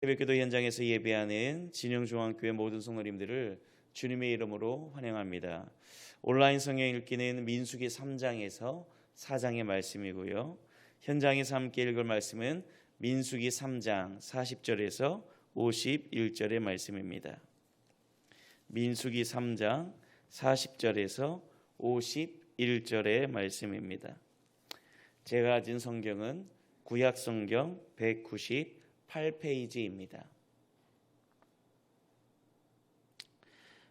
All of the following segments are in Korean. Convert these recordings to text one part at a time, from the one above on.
새벽기도 현장에서 예배하는 진영중앙교회 모든 성도님들을 주님의 이름으로 환영합니다. 온라인 성경 읽기는 민수기 3장에서 4장의 말씀이고요. 현장에서 함께 읽을 말씀은 민수기 3장 40절에서 51절의 말씀입니다. 민수기 3장 40절에서 51절의 말씀입니다. 제가 가진 성경은 구약성경 198페이지입니다.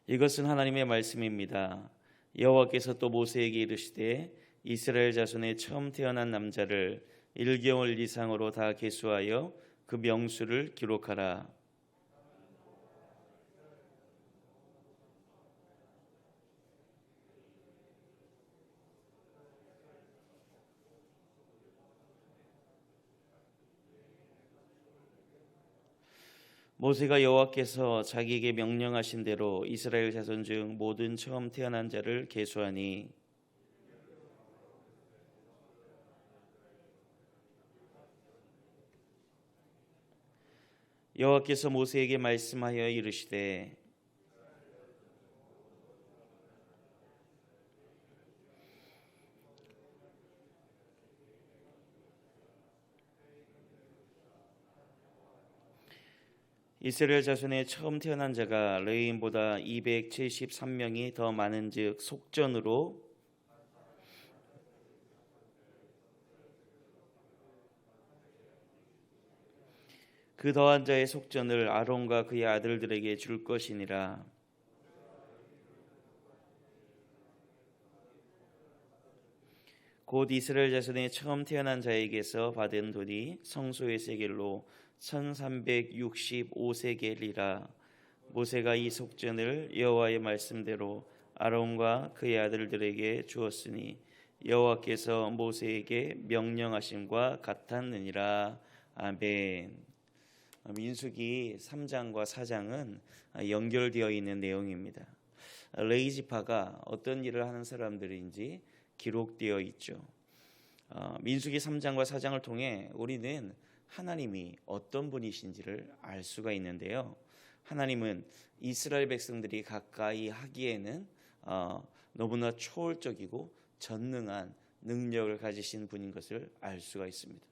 이것은 하나님의 말씀입니다. 여호와께서 또 모세에게 이르시되 이스라엘 자손의 처음 태어난 남자를 1개월 이상으로 다 계수하여 그 명수를 기록하라. 모세가 여호와께서 자기에게 명령하신 대로 이스라엘 자손 중 모든 처음 태어난 자를 계수하니 여호와께서 모세에게 말씀하여 이르시되 이스라엘 자손의 처음 태어난 자가 레위인보다 273명이 더 많은즉 속전으로 그 더한 자의 속전을 아론과 그의 아들들에게 줄 것이니라. 곧 이스라엘 자손의 처음 태어난 자에게서 받은 돈이 성소의 세겔로 1365세겔이라. 모세가 이 속전을 여호와의 말씀대로 아론과 그의 아들들에게 주었으니 여호와께서 모세에게 명령하심과 같았느니라. 아멘. 민수기 3장과 4장은 연결되어 있는 내용입니다. 레위 지파가 어떤 일을 하는 사람들인지 기록되어 있죠. 민수기 3장과 4장을 통해 우리는 하나님이 어떤 분이신지를 알 수가 있는데요. 하나님은 이스라엘 백성들이 가까이 하기에는 너무나 초월적이고 전능한 능력을 가지신 분인 것을 알 수가 있습니다.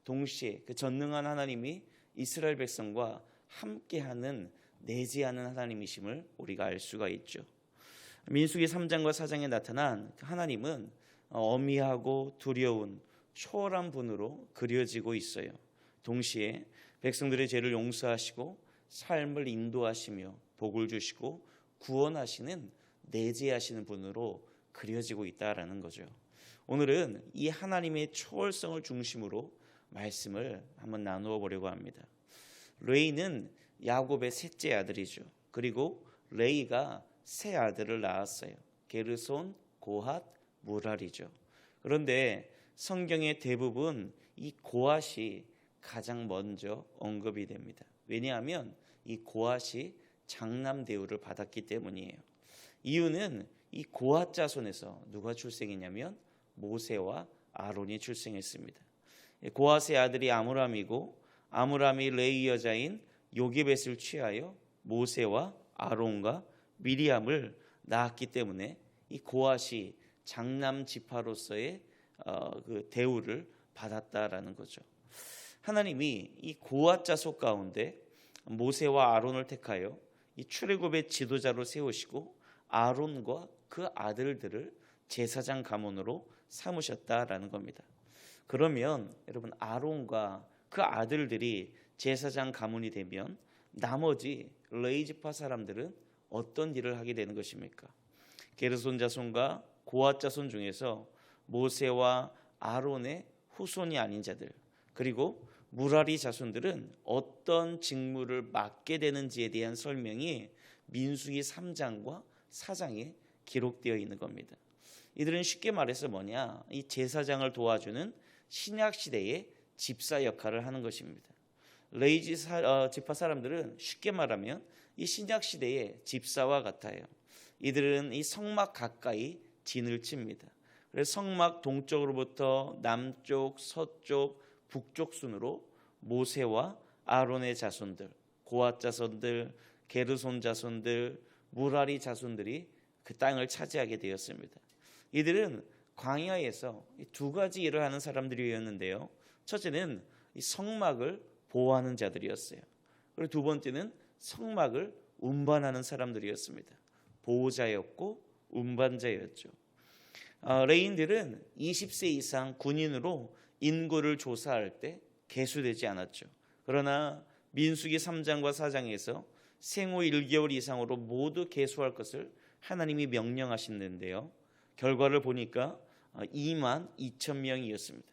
동시에 그 전능한 하나님이 이스라엘 백성과 함께하는 내재하는 하나님이심을 우리가 알 수가 있죠. 민수기 3장과 4장에 나타난 하나님은 어미하고 두려운 초월한 분으로 그려지고 있어요. 동시에 백성들의 죄를 용서하시고 삶을 인도하시며 복을 주시고 구원하시는 내재하시는 분으로 그려지고 있다라는 거죠. 오늘은 이 하나님의 초월성을 중심으로 말씀을 한번 나누어 보려고 합니다. 레이는 야곱의 셋째 아들이죠. 그리고 레이가 세 아들을 낳았어요. 게르손, 고핫, 무랄이죠. 그런데 성경의 대부분 이 고핫이 가장 먼저 언급이 됩니다. 왜냐하면 이 고핫이 장남 대우를 받았기 때문이에요. 이유는 이 고핫 자손에서 누가 출생했냐면 모세와 아론이 출생했습니다. 고핫의 아들이 아므람이고 아므람이 레위 여자인 요게벳을 취하여 모세와 아론과 미리암을 낳았기 때문에 이 고핫이 장남 지파로서의 그 대우를 받았다라는 거죠. 하나님이 이 고핫 자손 가운데 모세와 아론을 택하여 이 출애굽의 지도자로 세우시고 아론과 그 아들들을 제사장 가문으로 삼으셨다라는 겁니다. 그러면 여러분 아론과 그 아들들이 제사장 가문이 되면 나머지 레위 지파 사람들은 어떤 일을 하게 되는 것입니까? 게르손 자손과 고핫 자손 중에서 모세와 아론의 후손이 아닌 자들 그리고 무라리 자손들은 어떤 직무를 맡게 되는지에 대한 설명이 민수기 3장과 4장에 기록되어 있는 겁니다. 이들은 쉽게 말해서 뭐냐? 이 제사장을 도와주는 신약 시대의 집사 역할을 하는 것입니다. 레위 지파 사람들은 쉽게 말하면 이 신약 시대의 집사와 같아요. 이들은 이 성막 가까이 진을 칩니다. 그래서 성막 동쪽으로부터 남쪽, 서쪽, 북쪽 순으로 모세와 아론의 자손들, 고앗 자손들, 게르손 자손들, 무라리 자손들이 그 땅을 차지하게 되었습니다. 이들은 광야에서 두 가지 일을 하는 사람들이었는데요. 첫째는 이 성막을 보호하는 자들이었어요. 그리고 두 번째는 성막을 운반하는 사람들이었습니다. 보호자였고 운반자였죠. 레인들은 20세 이상 군인으로 인구를 조사할 때 계수되지 않았죠. 그러나 민수기 3장과 4장에서 생후 1개월 이상으로 모두 계수할 것을 하나님이 명령하시는데요. 결과를 보니까 2만 2천 명이었습니다.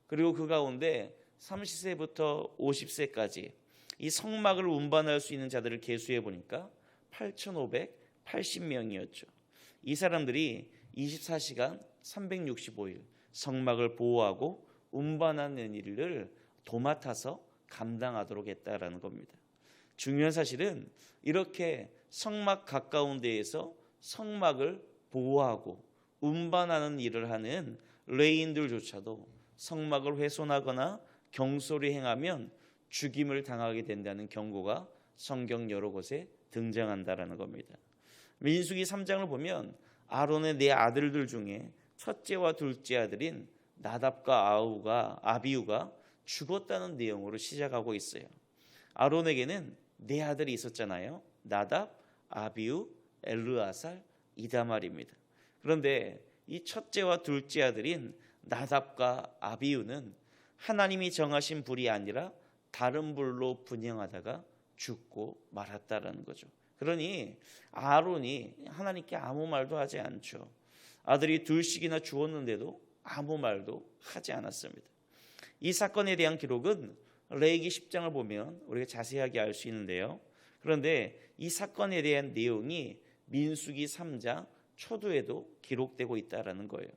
그리고 그 가운데 30세부터 50세까지 이 성막을 운반할 수 있는 자들을 계수해 보니까 8,580명이었죠. 이 사람들이 24시간 365일 성막을 보호하고 운반하는 일을 도맡아서 감당하도록 했다라는 겁니다. 중요한 사실은 이렇게 성막 가까운 데에서 성막을 보호하고 운반하는 일을 하는 레인들조차도 성막을 훼손하거나 경솔히 행하면 죽임을 당하게 된다는 경고가 성경 여러 곳에 등장한다라는 겁니다. 민수기 3장을 보면 아론의 네 아들들 중에 첫째와 둘째 아들인 나답과 아비우가 죽었다는 내용으로 시작하고 있어요. 아론에게는 네 아들이 있었잖아요. 나답, 아비우, 엘르아살, 이다말입니다. 그런데 이 첫째와 둘째 아들인 나답과 아비우는 하나님이 정하신 불이 아니라 다른 불로 분향하다가 죽고 말았다라는 거죠. 그러니 아론이 하나님께 아무 말도 하지 않죠. 아들이 둘씩이나 죽었는데도 아무 말도 하지 않았습니다. 이 사건에 대한 기록은 레위기 10장을 보면 우리가 자세하게 알 수 있는데요. 그런데 이 사건에 대한 내용이 민수기 3장 초두에도 기록되고 있다라는 거예요.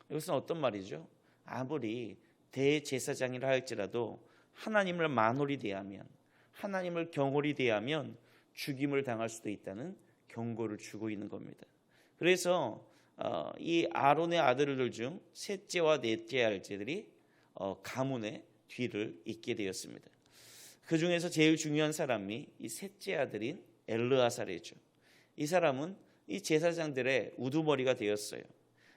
이것은 어떤 말이죠? 아무리 대제사장이라 할지라도 하나님을 만홀히 대하면, 하나님을 경홀히 대하면 죽임을 당할 수도 있다는 경고를 주고 있는 겁니다. 그래서 이 아론의 아들들 중 셋째와 넷째 아들들이 가문의 뒤를 잇게 되었습니다. 그 중에서 제일 중요한 사람이 이 셋째 아들인 엘르아살이죠. 이 사람은 이 제사장들의 우두머리가 되었어요.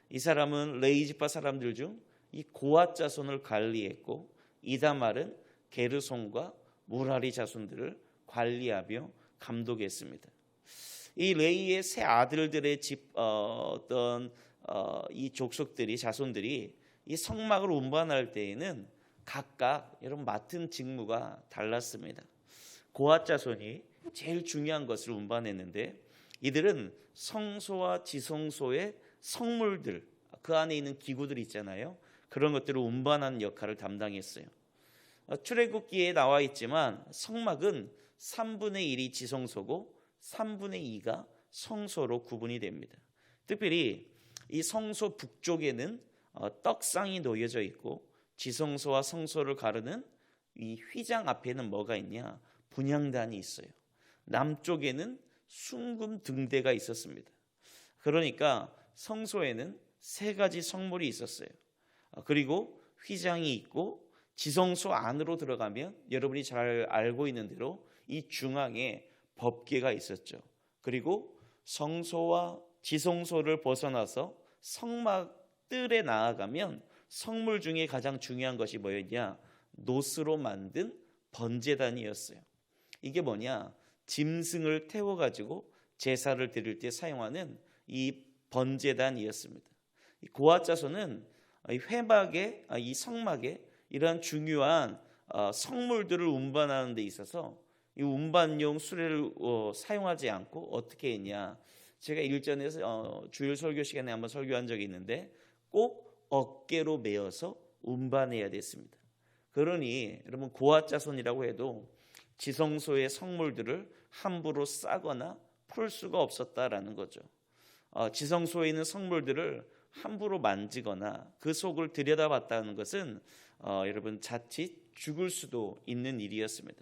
이 사람은 레위 지파 사람들 중 이 고앗 자손을 관리했고, 이다말은 게르손과 무라리 자손들을 관리하며 감독했습니다. 이 레위의 세 아들들의 이 족속들이, 자손들이 이 성막을 운반할 때에는 각각 여러분 맡은 직무가 달랐습니다. 고앗 자손이 제일 중요한 것을 운반했는데, 이들은 성소와 지성소의 성물들, 그 안에 있는 기구들 있잖아요. 그런 것들을 운반하는 역할을 담당했어요. 출애굽기에 나와 있지만 성막은 3분의 1이 지성소고 3분의 2가 성소로 구분이 됩니다. 특별히 이 성소 북쪽에는 떡상이 놓여져 있고, 지성소와 성소를 가르는 이 휘장 앞에는 뭐가 있냐? 분향단이 있어요. 남쪽에는 순금 등대가 있었습니다. 그러니까 성소에는 세 가지 성물이 있었어요. 그리고 휘장이 있고, 지성소 안으로 들어가면 여러분이 잘 알고 있는 대로 이 중앙에 법궤가 있었죠. 그리고 성소와 지성소를 벗어나서 성막 뜰에 나아가면 성물 중에 가장 중요한 것이 뭐였냐? 노스로 만든 번제단이었어요. 이게 뭐냐? 짐승을 태워가지고 제사를 드릴 때 사용하는 이 번제단이었습니다. 고앗 자손은 이 성막에 이러한 중요한 성물들을 운반하는 데 있어서 이 운반용 수레를 사용하지 않고 어떻게 했냐? 제가 일전에 주일 설교 시간에 한번 설교한 적이 있는데 꼭 어깨로 메어서 운반해야 됐습니다. 그러니 여러분 고앗 자손이라고 해도 지성소의 성물들을 함부로 싸거나 풀 수가 없었다라는 거죠. 지성소에 있는 성물들을 함부로 만지거나 그 속을 들여다봤다는 것은 여러분 자칫 죽을 수도 있는 일이었습니다.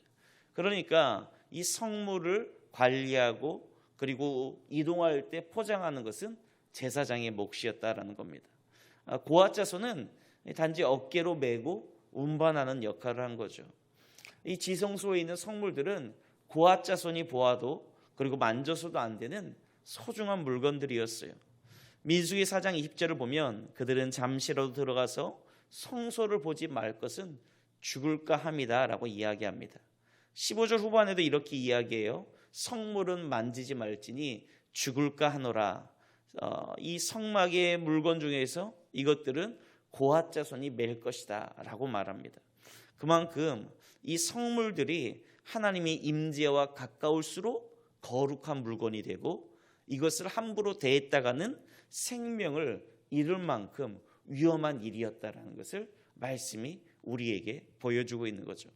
그러니까 이 성물을 관리하고 그리고 이동할 때 포장하는 것은 제사장의 몫이었다라는 겁니다. 고앗 자손은 단지 어깨로 메고 운반하는 역할을 한 거죠. 이 지성소에 있는 성물들은 고앗 자손이 보아도 그리고 만져서도 안 되는 소중한 물건들이었어요. 민수기 4장 20절을 보면 그들은 잠시라도 들어가서 성소를 보지 말 것은 죽을까 함이다 라고 이야기합니다. 15절 후반에도 이렇게 이야기해요. 성물은 만지지 말지니 죽을까 하노라. 이 성막의 물건 중에서 이것들은 고앗 자손이 맬 것이다 라고 말합니다. 그만큼 이 성물들이 하나님의 임재와 가까울수록 거룩한 물건이 되고 이것을 함부로 대했다가는 생명을 잃을 만큼 위험한 일이었다라는 것을 말씀이 우리에게 보여주고 있는 거죠.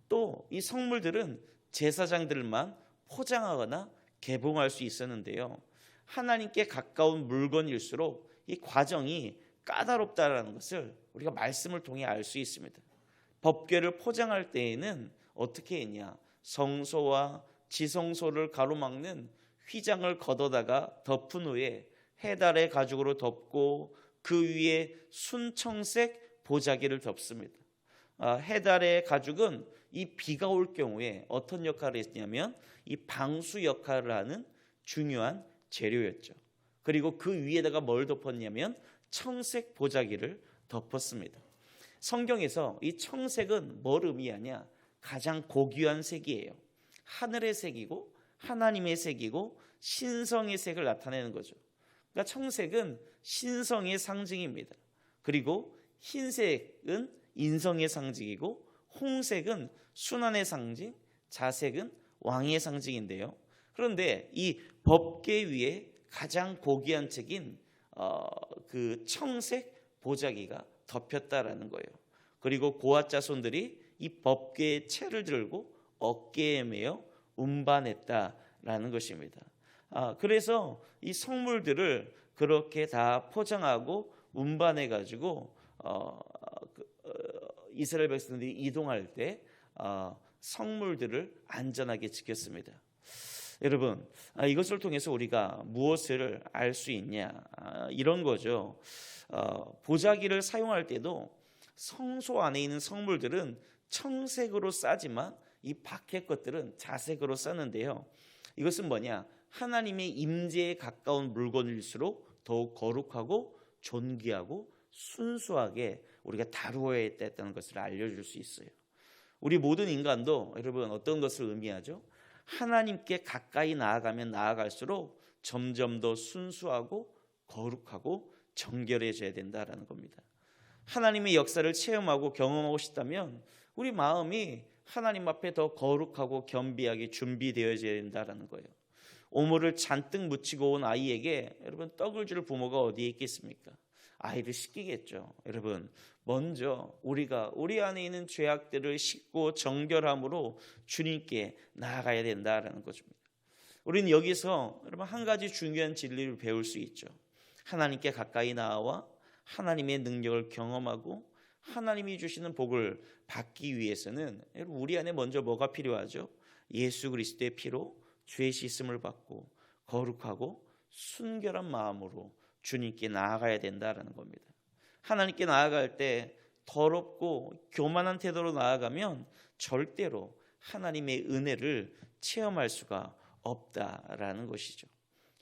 또 이 성물들은 제사장들만 포장하거나 개봉할 수 있었는데요. 하나님께 가까운 물건일수록 이 과정이 까다롭다라는 것을 우리가 말씀을 통해 알 수 있습니다. 법궤를 포장할 때에는 어떻게 했냐? 성소와 지성소를 가로막는 휘장을 걷어다가 덮은 후에 해달의 가죽으로 덮고 그 위에 순청색 보자기를 덮습니다. 해달의 가죽은 이 비가 올 경우에 어떤 역할을 했냐면 이 방수 역할을 하는 중요한 재료였죠. 그리고 그 위에다가 뭘 덮었냐면 청색 보자기를 덮었습니다. 성경에서 이 청색은 뭘 의미하냐? 가장 고귀한 색이에요. 하늘의 색이고 하나님의 색이고 신성의 색을 나타내는 거죠. 그러니까 청색은 신성의 상징입니다. 그리고 흰색은 인성의 상징이고 홍색은 순환의 상징, 자색은 왕의 상징인데요. 그런데 이 법궤 위에 가장 고귀한 책인 그 청색 보자기가 덮였다라는 거예요. 그리고 고앗 자손들이 이 법궤의 채를 들고 어깨에 메어 운반했다라는 것입니다. 그래서 이 성물들을 그렇게 다 포장하고 운반해 가지고 이스라엘 백성들이 이동할 때 성물들을 안전하게 지켰습니다. 여러분, 이것을 통해서 우리가 무엇을 알 수 있냐? 이런 거죠. 보자기를 사용할 때도 성소 안에 있는 성물들은 청색으로 싸지만 이 밖의 것들은 자색으로 싸는데요. 이것은 뭐냐? 하나님의 임재에 가까운 물건일수록 더욱 거룩하고 존귀하고 순수하게 우리가 다루어야 했다는 것을 알려줄 수 있어요. 우리 모든 인간도 여러분 어떤 것을 의미하죠? 하나님께 가까이 나아가면 나아갈수록 점점 더 순수하고 거룩하고 정결해져야 된다라는 겁니다. 하나님의 역사를 체험하고 경험하고 싶다면 우리 마음이 하나님 앞에 더 거룩하고 겸비하게 준비되어져야 된다라는 거예요. 오물을 잔뜩 묻히고 온 아이에게 여러분 떡을 줄 부모가 어디에 있겠습니까? 아이를 씻기겠죠. 여러분 먼저 우리가 우리 안에 있는 죄악들을 씻고 정결함으로 주님께 나아가야 된다라는 것입니다. 우리는 여기서 여러분 한 가지 중요한 진리를 배울 수 있죠. 하나님께 가까이 나아와 하나님의 능력을 경험하고 하나님이 주시는 복을 받기 위해서는 여러분 우리 안에 먼저 뭐가 필요하죠? 예수 그리스도의 피로 죄 씻음을 받고 거룩하고 순결한 마음으로 주님께 나아가야 된다라는 겁니다. 하나님께 나아갈 때 더럽고 교만한 태도로 나아가면 절대로 하나님의 은혜를 체험할 수가 없다라는 것이죠.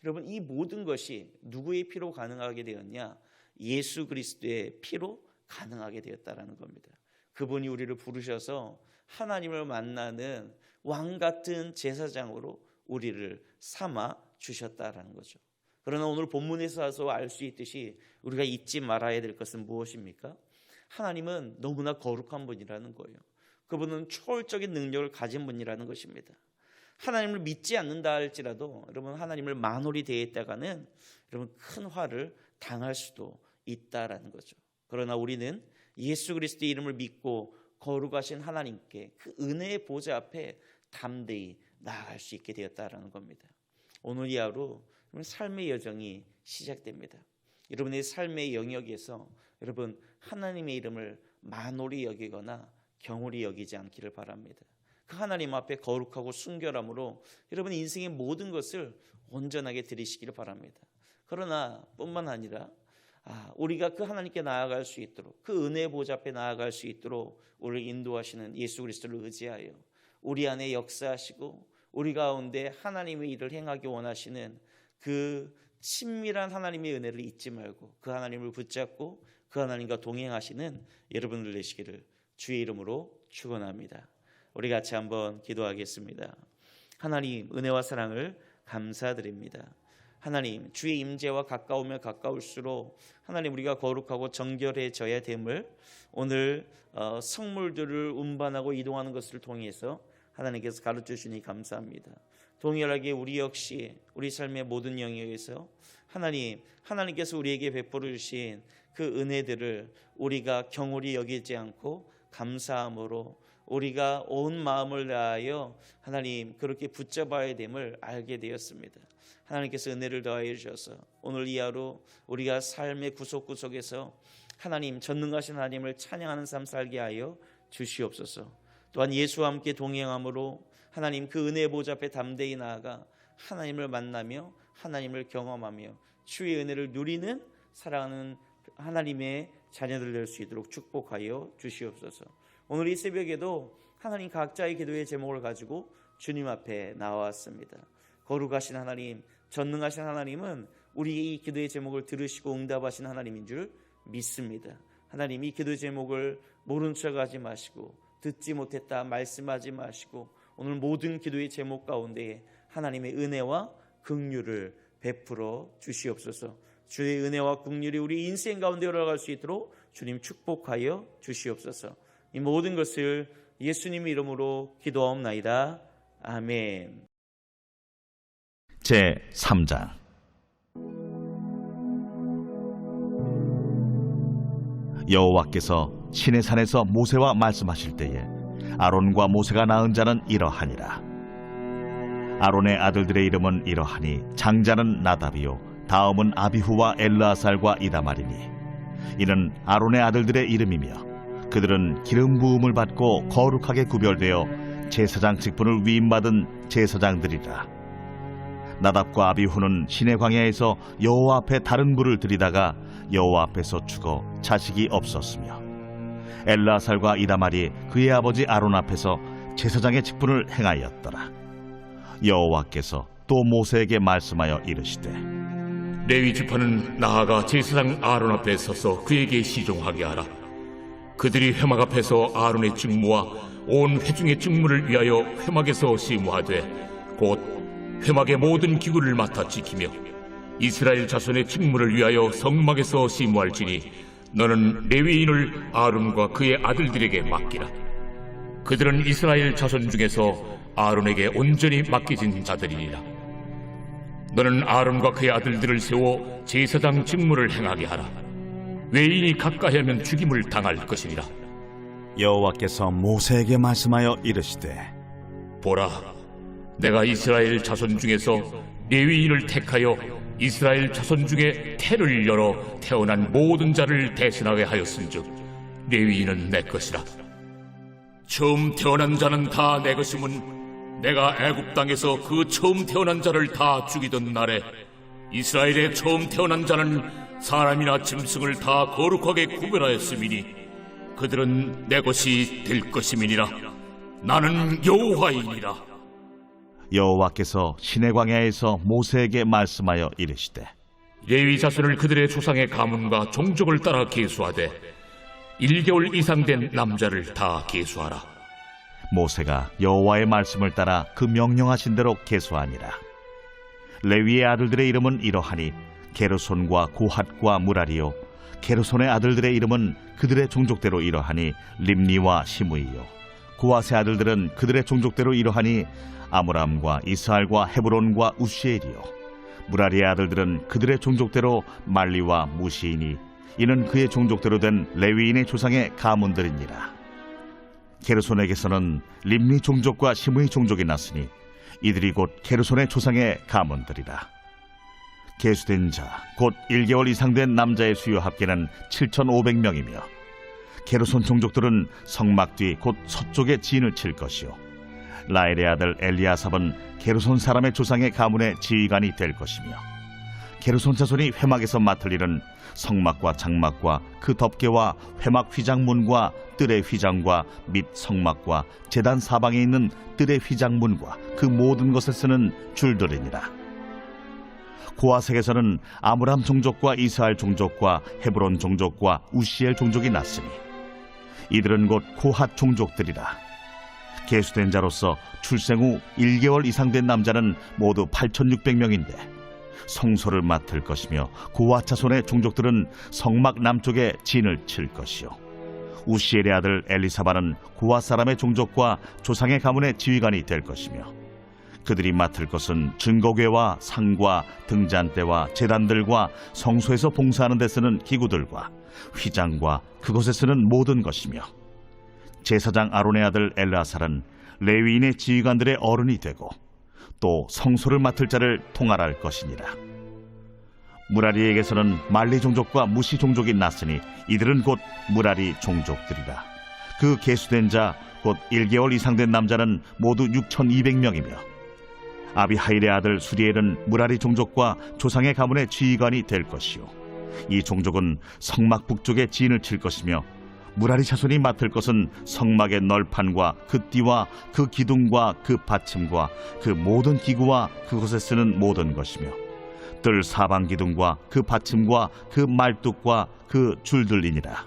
여러분 이 모든 것이 누구의 피로 가능하게 되었냐? 예수 그리스도의 피로 가능하게 되었다라는 겁니다. 그분이 우리를 부르셔서 하나님을 만나는 왕 같은 제사장으로 우리를 삼아 주셨다라는 거죠. 그러나 오늘 본문에서 알 수 있듯이 우리가 잊지 말아야 될 것은 무엇입니까? 하나님은 너무나 거룩한 분이라는 거예요. 그분은 초월적인 능력을 가진 분이라는 것입니다. 하나님을 믿지 않는다 할지라도 여러분 하나님을 만홀히 대했다가는 여러분 큰 화를 당할 수도 있다라는 거죠. 그러나 우리는 예수 그리스도의 이름을 믿고 거룩하신 하나님께 그 은혜의 보좌 앞에 담대히 나아갈 수 있게 되었다라는 겁니다. 오늘 이 하루 삶의 여정이 시작됩니다. 여러분의 삶의 영역에서 여러분 하나님의 이름을 만홀히 여기거나 경홀히 여기지 않기를 바랍니다. 그 하나님 앞에 거룩하고 순결함으로 여러분 인생의 모든 것을 온전하게 드리시기를 바랍니다. 그러나 뿐만 아니라 우리가 그 하나님께 나아갈 수 있도록, 그 은혜의 보좌 앞에 나아갈 수 있도록 우리를 인도하시는 예수 그리스도를 의지하여 우리 안에 역사하시고 우리 가운데 하나님의 일을 행하기 원하시는 그 친밀한 하나님의 은혜를 잊지 말고 그 하나님을 붙잡고 그 하나님과 동행하시는 여러분들 되시기를 주의 이름으로 축원합니다. 우리 같이 한번 기도하겠습니다. 하나님, 은혜와 사랑을 감사드립니다. 하나님, 주의 임재와 가까우면 가까울수록 하나님, 우리가 거룩하고 정결해져야 됨을 오늘 성물들을 운반하고 이동하는 것을 통해서 하나님께서 가르쳐 주시니 감사합니다. 동일하게 우리 역시 우리 삶의 모든 영역에서 하나님께서 우리에게 베풀어 주신 그 은혜들을 우리가 경홀히 여기지 않고 감사함으로 우리가 온 마음을 다하여 하나님 그렇게 붙잡아야 됨을 알게 되었습니다. 하나님께서 은혜를 더하여 주셔서 오늘 이 하루 우리가 삶의 구석구석에서 하나님, 전능하신 하나님을 찬양하는 삶 살게 하여 주시옵소서. 또한 예수와 함께 동행함으로 하나님 그 은혜의 보좌 앞에 담대히 나아가 하나님을 만나며 하나님을 경험하며 주의 은혜를 누리는 사랑하는 하나님의 자녀들 될 수 있도록 축복하여 주시옵소서. 오늘 이 새벽에도 하나님 각자의 기도의 제목을 가지고 주님 앞에 나왔습니다. 거룩하신 하나님, 전능하신 하나님은 우리 이 기도의 제목을 들으시고 응답하신 하나님인 줄 믿습니다. 하나님, 이 기도의 제목을 모른 척하지 마시고 듣지 못했다 말씀하지 마시고 오늘 모든 기도의 제목 가운데 하나님의 은혜와 긍휼을 베풀어 주시옵소서. 주의 은혜와 긍휼이 우리 인생 가운데 흘러갈 수 있도록 주님 축복하여 주시옵소서. 이 모든 것을 예수님 이름으로 기도하옵나이다. 아멘. 제 3장. 여호와께서 시내산에서 모세와 말씀하실 때에 아론과 모세가 낳은 자는 이러하니라. 아론의 아들들의 이름은 이러하니 장자는 나답이요 다음은 아비후와 엘르아살과 이다말이니 이는 아론의 아들들의 이름이며 그들은 기름 부음을 받고 거룩하게 구별되어 제사장 직분을 위임받은 제사장들이라. 나답과 아비후는 시내 광야에서 여호와 앞에 다른 불을 들이다가 여호와 앞에서 죽어 자식이 없었으며 엘르아살과 이다말이 그의 아버지 아론 앞에서 제사장의 직분을 행하였더라. 여호와께서 또 모세에게 말씀하여 이르시되 레위 지파는 나아가 제사장 아론 앞에 서서 그에게 시종하게 하라. 그들이 회막 앞에서 아론의 직무와 온 회중의 직무를 위하여 회막에서 시무하되 곧 회막의 모든 기구를 맡아 지키며 이스라엘 자손의 직무를 위하여 성막에서 시무할지니 너는 레위인을 아론과 그의 아들들에게 맡기라. 그들은 이스라엘 자손 중에서 아론에게 온전히 맡겨진 자들이니라. 너는 아론과 그의 아들들을 세워 제사장 직무를 행하게 하라. 외인이 가까이 하면 죽임을 당할 것이니라. 여호와께서 모세에게 말씀하여 이르시되 보라, 내가 이스라엘 자손 중에서 레위인을 택하여 이스라엘 자손 중에 태를 열어 태어난 모든 자를 대신하게 하였은즉 레위인은 내 것이라. 처음 태어난 자는 다 내 것임은 내가 애굽 땅에서 그 처음 태어난 자를 다 죽이던 날에 이스라엘의 처음 태어난 자는 사람이나 짐승을 다 거룩하게 구별하였음이니 그들은 내 것이 될 것임이니라. 나는 여호와이니라. 여호와께서 시내 광야에서 모세에게 말씀하여 이르시되 레위 자손을 그들의 조상의 가문과 종족을 따라 계수하되 1개월 이상 된 남자를 다 계수하라. 모세가 여호와의 말씀을 따라 그 명령하신 대로 계수하니라. 레위의 아들들의 이름은 이러하니 게르손과 고핫과 무라리요 게르손의 아들들의 이름은 그들의 종족대로 이러하니 림니와 시므이요 고핫의 아들들은 그들의 종족대로 이러하니 아므람과 이스할과 헤브론과 우시엘이요 무라리의 아들들은 그들의 종족대로 말리와 무시이니 이는 그의 종족대로 된 레위인의 조상의 가문들이니라. 게르손에게서는 림니 종족과 시므이 종족이 났으니 이들이 곧 게르손의 조상의 가문들이라. 계수된 자 곧 1개월 이상 된 남자의 수요 합계는 7,500명이며 게르손 종족들은 성막 뒤 곧 서쪽에 진을 칠 것이요 라엘의 아들 엘리아삽은 게르손 사람의 조상의 가문의 지휘관이 될 것이며 게르손 자손이 회막에서 맡을 일은 성막과 장막과 그 덮개와 회막 휘장문과 뜰의 휘장과 및 성막과 제단 사방에 있는 뜰의 휘장문과 그 모든 것에 쓰는 줄들이니라. 고아색에서는 아므람 종족과 이스라엘 종족과 헤브론 종족과 우시엘 종족이 났으니 이들은 곧 고핫 종족들이라. 계수된 자로서 출생 후 1개월 이상 된 남자는 모두 8,600명인데 성소를 맡을 것이며 고핫 자손의 종족들은 성막 남쪽에 진을 칠 것이요, 우시엘의 아들 엘리사바는 고핫 사람의 종족과 조상의 가문의 지휘관이 될 것이며 그들이 맡을 것은 증거궤와 상과 등잔대와 제단들과 성소에서 봉사하는 데 쓰는 기구들과 휘장과 그것에 쓰는 모든 것이며, 제사장 아론의 아들 엘르아살은 레위인의 지휘관들의 어른이 되고 또 성소를 맡을 자를 통할할 것이니라. 무라리에게서는 말리 종족과 무시 종족이 났으니 이들은 곧 무라리 종족들이라. 그 계수된 자 곧 1개월 이상 된 남자는 모두 6,200명이며 아비하일의 아들 수리엘은 무라리 종족과 조상의 가문의 지휘관이 될 것이요, 이 종족은 성막 북쪽에 진을 칠 것이며 무라리 자손이 맡을 것은 성막의 널판과 그 띠와 그 기둥과 그 받침과 그 모든 기구와 그것에 쓰는 모든 것이며 뜰 사방 기둥과 그 받침과 그 말뚝과 그 줄들이니라.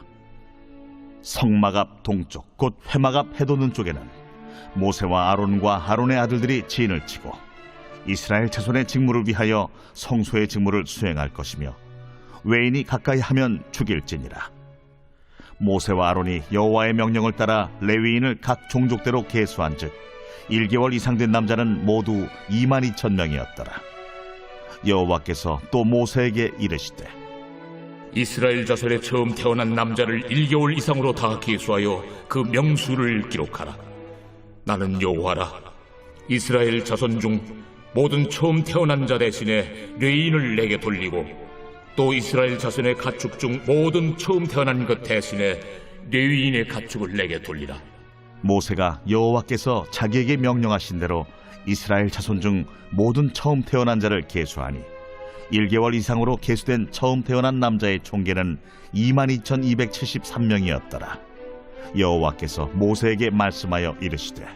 성막 앞 동쪽 곧 회막 앞 해돋는 쪽에는 모세와 아론과 아론의 아들들이 진을 치고 이스라엘 자손의 직무를 위하여 성소의 직무를 수행할 것이며 외인이 가까이 하면 죽일지니라. 모세와 아론이 여호와의 명령을 따라 레위인을 각 종족대로 계수한즉 1개월 이상 된 남자는 모두 22,000명이었더라. 여호와께서 또 모세에게 이르시되 이스라엘 자손에 처음 태어난 남자를 1개월 이상으로 다 계수하여 그 명수를 기록하라. 나는 여호와라. 이스라엘 자손 중 모든 처음 태어난 자 대신에 레위인을 내게 돌리고 또 이스라엘 자손의 가축 중 모든 처음 태어난 것 대신에 레위인의 가축을 내게 돌리라. 모세가 여호와께서 자기에게 명령하신 대로 이스라엘 자손 중 모든 처음 태어난 자를 계수하니 1개월 이상으로 계수된 처음 태어난 남자의 총계는 22,273명이었더라. 여호와께서 모세에게 말씀하여 이르시되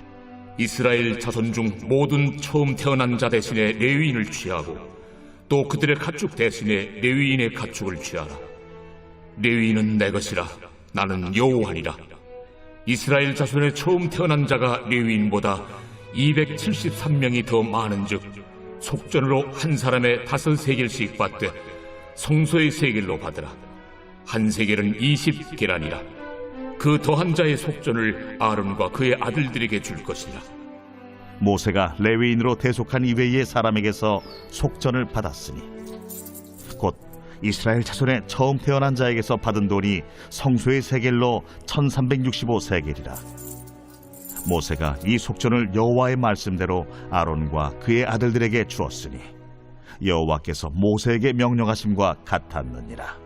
이스라엘 자손 중 모든 처음 태어난 자 대신에 레위인을 취하고 또 그들의 가축 대신에 레위인의 가축을 취하라. 레위인은 내 것이라. 나는 여호와니라. 이스라엘 자손의 처음 태어난 자가 레위인보다 273명이 더 많은즉 속전으로 한 사람의 5세겔씩 받되 성소의 세겔로 받으라. 한 세겔은 20계란이라. 그 더한 자의 속전을 아론과 그의 아들들에게 줄 것이라. 모세가 레위인으로 대속한 이외의 사람에게서 속전을 받았으니 곧 이스라엘 자손의 처음 태어난 자에게서 받은 돈이 성소의 세겔로 1365세겔이라. 모세가 이 속전을 여호와의 말씀대로 아론과 그의 아들들에게 주었으니 여호와께서 모세에게 명령하심과 같았느니라.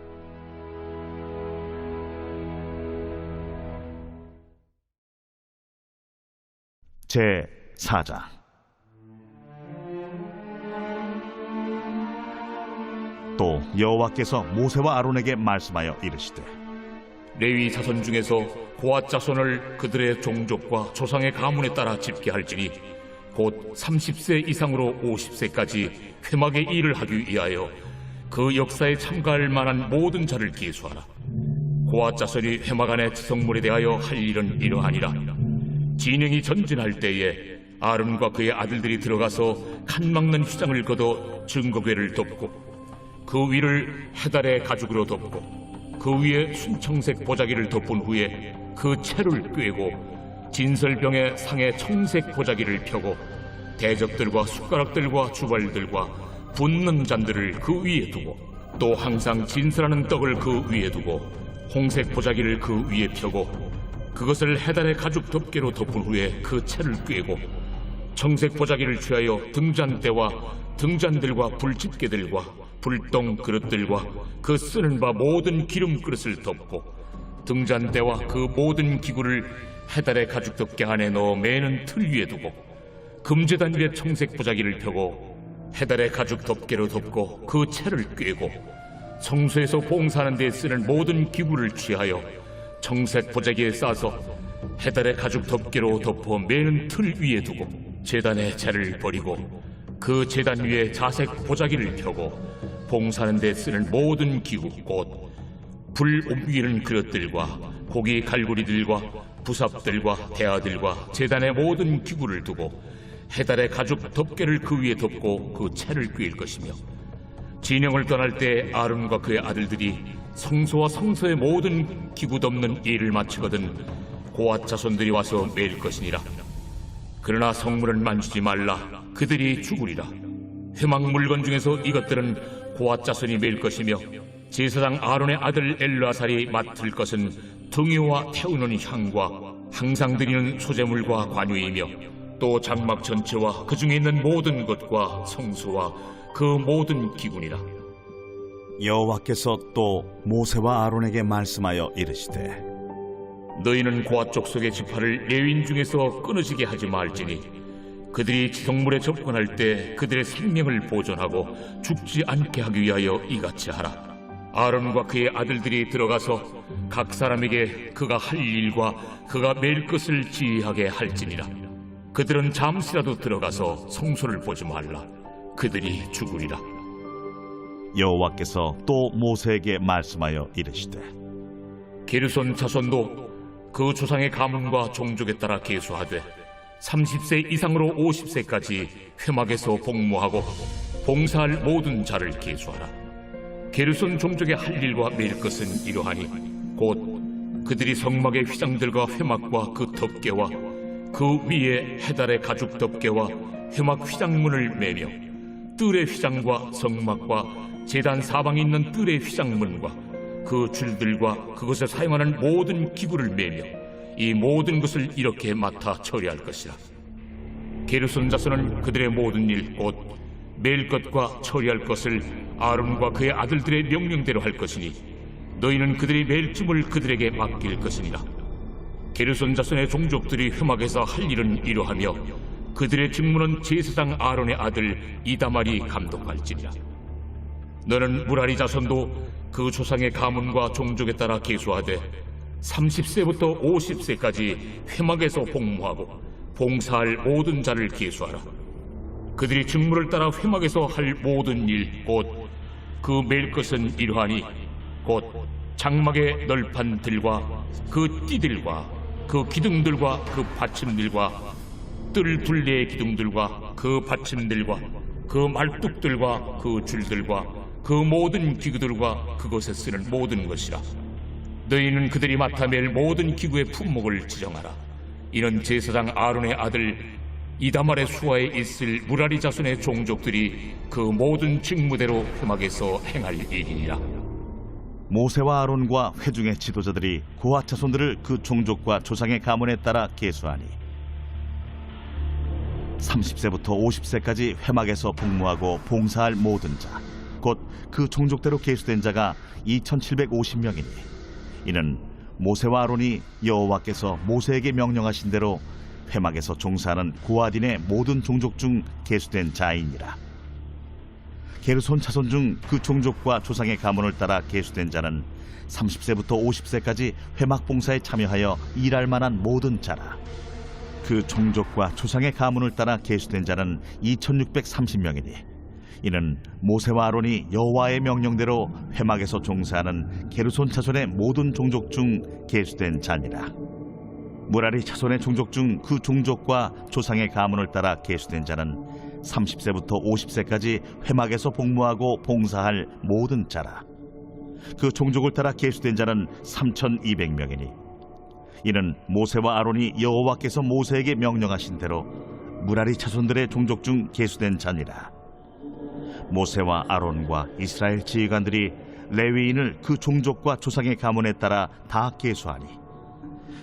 제 4장. 또 여호와께서 모세와 아론에게 말씀하여 이르시되 레위 자손 중에서 고핫 자손을 그들의 종족과 조상의 가문에 따라 집계할지니 곧 30세 이상으로 50세까지 회막의 일을 하기 위하여 그 역사에 참가할 만한 모든 자를 계수하라. 고핫 자손이 회막 안의 지성물에 대하여 할 일은 이러하니라. 진영이 전진할 때에 아론과 그의 아들들이 들어가서 칸 막는 휘장을 걷어 증거궤를 덮고 그 위를 해달의 가죽으로 덮고 그 위에 순청색 보자기를 덮은 후에 그 채를 꿰고 진설병의 상에 청색 보자기를 펴고 대적들과 숟가락들과 주발들과 붓는 잔들을 그 위에 두고 또 항상 진설하는 떡을 그 위에 두고 홍색 보자기를 그 위에 펴고 그것을 해달의 가죽 덮개로 덮은 후에 그 채를 꿰고 청색 보자기를 취하여 등잔대와 등잔들과 불집게들과 불똥 그릇들과 그 쓰는 바 모든 기름 그릇을 덮고 등잔대와 그 모든 기구를 해달의 가죽 덮개 안에 넣어 매는 틀 위에 두고 금제단 위에 청색 보자기를 펴고 해달의 가죽 덮개로 덮고 그 채를 꿰고 성소에서 봉사하는 데 쓰는 모든 기구를 취하여 청색 보자기에 싸서 해달의 가죽 덮개로 덮어 매는 틀 위에 두고 제단의 채를 버리고 그 제단 위에 자색 보자기를 펴고 봉사하는 데 쓰는 모든 기구 곧 불 옮기는 그릇들과 고기 갈고리들과 부삽들과 대야들과 제단의 모든 기구를 두고 해달의 가죽 덮개를 그 위에 덮고 그 채를 꿰일 것이며 진영을 떠날 때 아론과 그의 아들들이 성소와 성소의 모든 기구 덮는 일을 마치거든 고앗 자손들이 와서 매일 것이니라. 그러나 성물은 만지지 말라. 그들이 죽으리라. 회막 물건 중에서 이것들은 고앗 자손이 매일 것이며 제사장 아론의 아들 엘르아살이 맡을 것은 등유와 태우는 향과 항상 드리는 소제물과 관유이며 또 장막 전체와 그 중에 있는 모든 것과 성소와 그 모든 기구니라. 여호와께서 또 모세와 아론에게 말씀하여 이르시되 너희는 고앗 족속의 지파를 레위인 중에서 끊어지게 하지 말지니 그들이 성물에 접근할 때 그들의 생명을 보존하고 죽지 않게 하기 위하여 이같이 하라. 아론과 그의 아들들이 들어가서 각 사람에게 그가 할 일과 그가 맬 것을 지휘하게 할지니라. 그들은 잠시라도 들어가서 성소를 보지 말라. 그들이 죽으리라. 여호와께서 또 모세에게 말씀하여 이르시되 게르손 자손도 그 조상의 가문과 종족에 따라 계수하되 30세 이상으로 50세까지 회막에서 복무하고 봉사할 모든 자를 계수하라. 게르손 종족의 할 일과 맬 것은 이러하니 곧 그들이 성막의 휘장들과 회막과 그 덮개와 그 위에 해달의 가죽 덮개와 회막 휘장문을 매며 뜰의 휘장과 성막과 제단 사방에 있는 뜰의 휘장문과 그 줄들과 그것에 사용하는 모든 기구를 매며 이 모든 것을 이렇게 맡아 처리할 것이라. 게르손 자손은 그들의 모든 일 곧 맬 것과 처리할 것을 아론과 그의 아들들의 명령대로 할 것이니 너희는 그들이 맬 짐을 그들에게 맡길 것이니라. 게르손 자손의 종족들이 회막에서 할 일은 이러하며 그들의 직무는 제사장 아론의 아들 이다말이 감독할지니라. 너는 무라리 자손도 그 조상의 가문과 종족에 따라 계수하되 30세부터 50세까지 회막에서 복무하고 봉사할 모든 자를 계수하라. 그들이 직무를 따라 회막에서 할 모든 일 곧 그 맬 것은 이러하니 곧 장막의 널판 들과 그 띠들과 그 기둥들과 그 받침들과 뜰 둘레의 기둥들과 그 받침들과 그 말뚝들과 그 줄들과 그 모든 기구들과 그것에 쓰는 모든 것이라. 너희는 그들이 맡아 맬 모든 기구의 품목을 지정하라. 이는 제사장 아론의 아들 이다말의 수하에 있을 무라리 자손의 종족들이 그 모든 직무대로 회막에서 행할 일이니라. 모세와 아론과 회중의 지도자들이 고앗 자손들을 그 종족과 조상의 가문에 따라 계수하니 30세부터 50세까지 회막에서 복무하고 봉사할 모든 자 곧 그 종족대로 계수된 자가 2750명이니 이는 모세와 아론이 여호와께서 모세에게 명령하신 대로 회막에서 종사하는 고앗인의 모든 종족 중 계수된 자이니라. 게르손 자손 중 그 종족과 조상의 가문을 따라 계수된 자는 30세부터 50세까지 회막 봉사에 참여하여 일할 만한 모든 자라. 그 종족과 조상의 가문을 따라 계수된 자는 2630명이니 이는 모세와 아론이 여호와의 명령대로 회막에서 종사하는 게르손 자손의 모든 종족 중 계수된 자니라. 무라리 자손의 종족 중 그 종족과 조상의 가문을 따라 계수된 자는 30세부터 50세까지 회막에서 복무하고 봉사할 모든 자라. 그 종족을 따라 계수된 자는 3200명이니 이는 모세와 아론이 여호와께서 모세에게 명령하신 대로 무라리 자손들의 종족 중 계수된 자니라. 모세와 아론과 이스라엘 지휘관들이 레위인을 그 종족과 조상의 가문에 따라 다 계수하니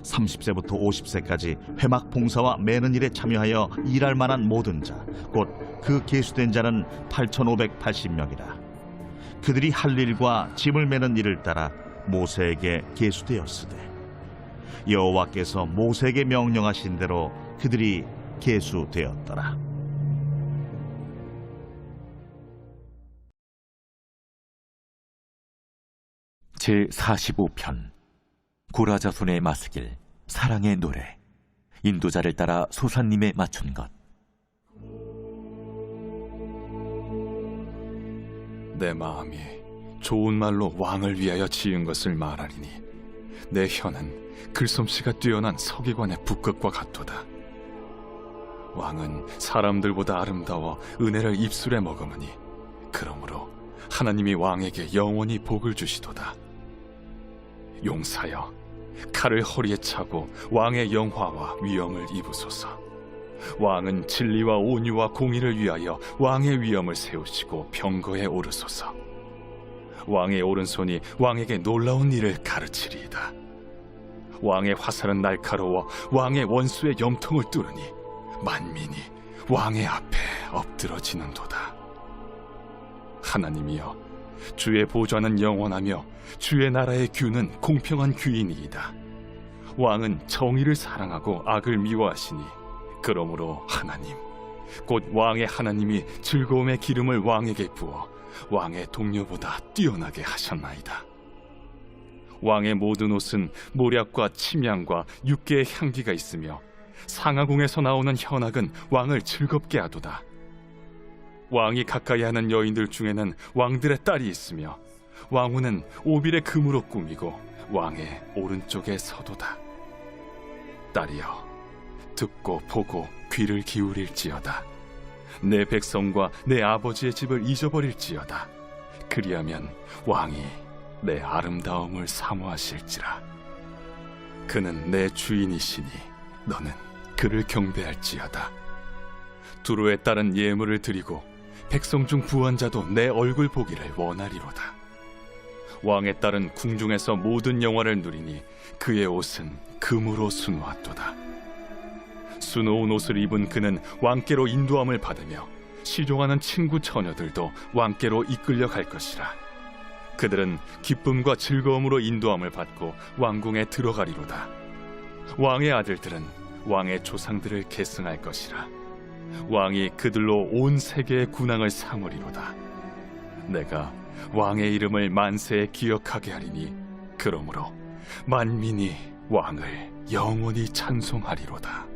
30세부터 50세까지 회막 봉사와 매는 일에 참여하여 일할 만한 모든 자 곧 그 계수된 자는 8580명이라. 그들이 할 일과 짐을 매는 일을 따라 모세에게 계수되었으되 여호와께서 모세에게 명령하신 대로 그들이 계수되었더라. 제45편 고라자손의 마스길 사랑의 노래. 인도자를 따라 소사님에 맞춘 것. 내 마음이 좋은 말로 왕을 위하여 지은 것을 말하리니 내 혀는 글솜씨가 뛰어난 서기관의 붓끝과 같도다. 왕은 사람들보다 아름다워 은혜를 입술에 머금으니 그러므로 하나님이 왕에게 영원히 복을 주시도다. 용사여, 칼을 허리에 차고 왕의 영화와 위엄을 입으소서. 왕은 진리와 온유와 공의를 위하여 왕의 위엄을 세우시고 병거에 오르소서. 왕의 오른손이 왕에게 놀라운 일을 가르치리이다. 왕의 화살은 날카로워 왕의 원수의 염통을 뚫으니 만민이 왕의 앞에 엎드러지는도다. 하나님이여, 주의 보좌는 영원하며 주의 나라의 규는 공평한 규이니이다. 왕은 정의를 사랑하고 악을 미워하시니 그러므로 하나님, 곧 왕의 하나님이 즐거움의 기름을 왕에게 부어 왕의 동료보다 뛰어나게 하셨나이다. 왕의 모든 옷은 모략과 침향과 육개의 향기가 있으며 상하궁에서 나오는 현악은 왕을 즐겁게 하도다. 왕이 가까이 하는 여인들 중에는 왕들의 딸이 있으며 왕후는 오빌의 금으로 꾸미고 왕의 오른쪽에 서도다. 딸이여, 듣고 보고 귀를 기울일지어다. 내 백성과 내 아버지의 집을 잊어버릴지어다. 그리하면 왕이 내 아름다움을 사모하실지라. 그는 내 주인이시니 너는 그를 경배할지어다. 두로에 따른 예물을 드리고 백성 중 부한 자도 내 얼굴 보기를 원하리로다. 왕의 딸은 궁중에서 모든 영화를 누리니 그의 옷은 금으로 수놓았도다. 수놓은 옷을 입은 그는 왕께로 인도함을 받으며 시종하는 친구 처녀들도 왕께로 이끌려 갈 것이라. 그들은 기쁨과 즐거움으로 인도함을 받고 왕궁에 들어가리로다. 왕의 아들들은 왕의 조상들을 계승할 것이라. 왕이 그들로 온 세계의 군왕을 삼으리로다. 내가 왕의 이름을 만세에 기억하게 하리니 그러므로 만민이 왕을 영원히 찬송하리로다.